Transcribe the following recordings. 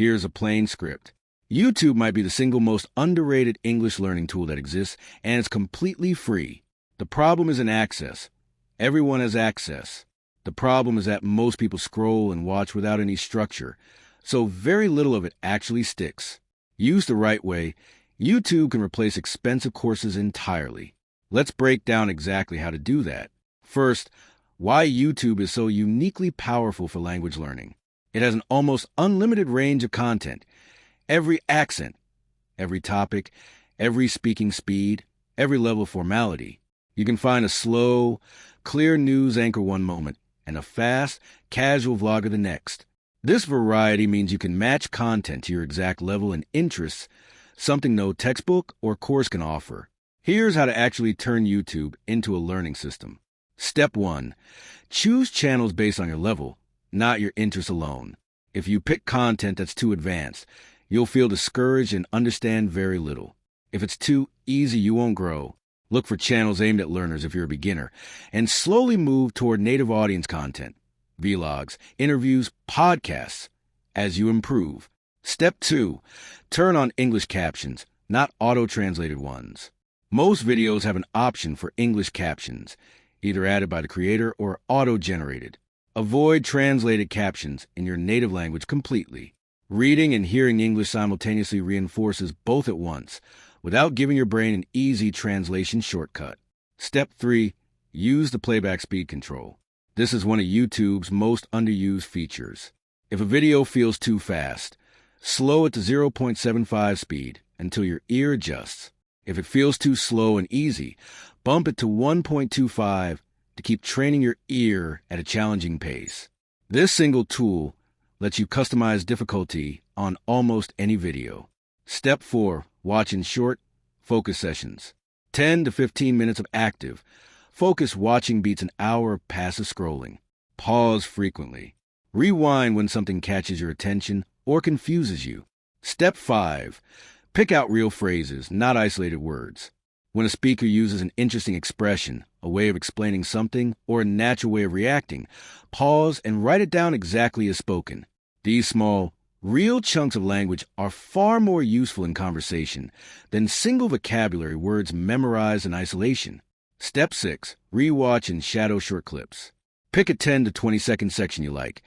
Here's a plain script. YouTube might be the single most underrated English learning tool that exists, and it's completely free. The problem isn't access. Everyone has access. The problem is that most people scroll and watch without any structure, so very little of it actually sticks. Used the right way, YouTube can replace expensive courses entirely. Let's break down exactly how to do that. First, why YouTube is so uniquely powerful for language learning. It has an almost unlimited range of content. Every accent, every topic, every speaking speed, every level of formality. You can find a slow, clear news anchor one moment and a fast, casual vlogger the next. This variety means you can match content to your exact level and interests, something no textbook or course can offer. Here's how to actually turn YouTube into a learning system. Step 1. Choose channels based on your level, not your interests alone. If you pick content that's too advanced, you'll feel discouraged and understand very little. If it's too easy, you won't grow. Look for channels aimed at learners if you're a beginner, and slowly move toward native audience content, vlogs, interviews, podcasts, as you improve. Step 2. Turn on English captions, not auto-translated ones. Most videos have an option for English captions, either added by the creator or auto-generated. Avoid translated captions in your native language completely. Reading and hearing English simultaneously reinforces both at once, without giving your brain an easy translation shortcut. Step 3. Use the playback speed control. This is one of YouTube's most underused features. If a video feels too fast, slow it to 0.75 speed until your ear adjusts. If it feels too slow and easy, bump it to 1.25 to keep training your ear at a challenging pace. This single tool lets you customize difficulty on almost any video. Step 4. Watch in short, focus sessions. 10 to 15 minutes of active, focused watching beats an hour of passive scrolling. Pause frequently. Rewind when something catches your attention or confuses you. Step 5. Pick out real phrases, not isolated words. When a speaker uses an interesting expression, a way of explaining something, or a natural way of reacting, pause and write it down exactly as spoken. These small, real chunks of language are far more useful in conversation than single vocabulary words memorized in isolation. Step 6. Rewatch and shadow short clips. Pick a 10 to 20-second section you like,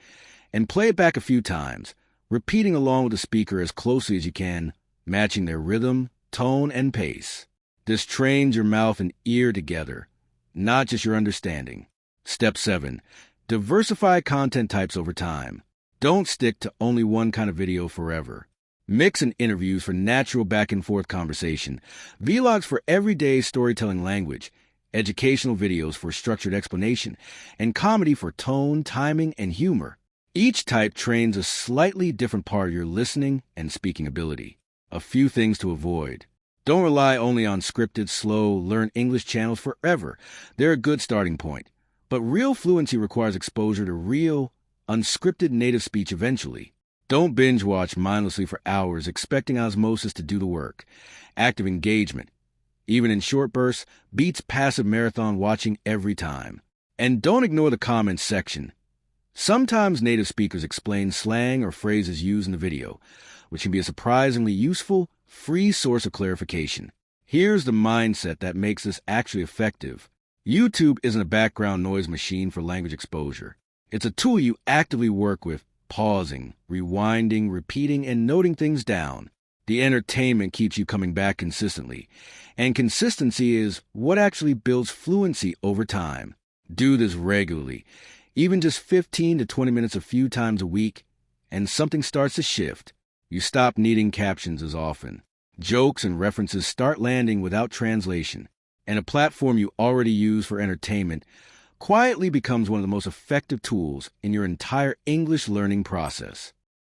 and play it back a few times, repeating along with the speaker as closely as you can, matching their rhythm, tone, and pace. This trains your mouth and ear together, not just your understanding. Step 7. Diversify content types over time. Don't stick to only one kind of video forever. Mix in interviews for natural back-and-forth conversation, vlogs for everyday storytelling language, educational videos for structured explanation, and comedy for tone, timing, and humor. Each type trains a slightly different part of your listening and speaking ability. A few things to avoid. Don't rely only on scripted, slow, learn English channels forever. They're a good starting point. But real fluency requires exposure to real, unscripted native speech eventually. Don't binge watch mindlessly for hours expecting osmosis to do the work. Active engagement, even in short bursts, beats passive marathon watching every time. And don't ignore the comments section. Sometimes native speakers explain slang or phrases used in the video, which can be a surprisingly useful, free source of clarification. Here's the mindset that makes this actually effective. YouTube isn't a background noise machine for language exposure. It's a tool you actively work with, pausing, rewinding, repeating, and noting things down. The entertainment keeps you coming back consistently, and consistency is what actually builds fluency over time. Do this regularly, even just 15 to 20 minutes a few times a week, and something starts to shift. You stop needing captions as often. Jokes and references start landing without translation, and a platform you already use for entertainment quietly becomes one of the most effective tools in your entire English learning process.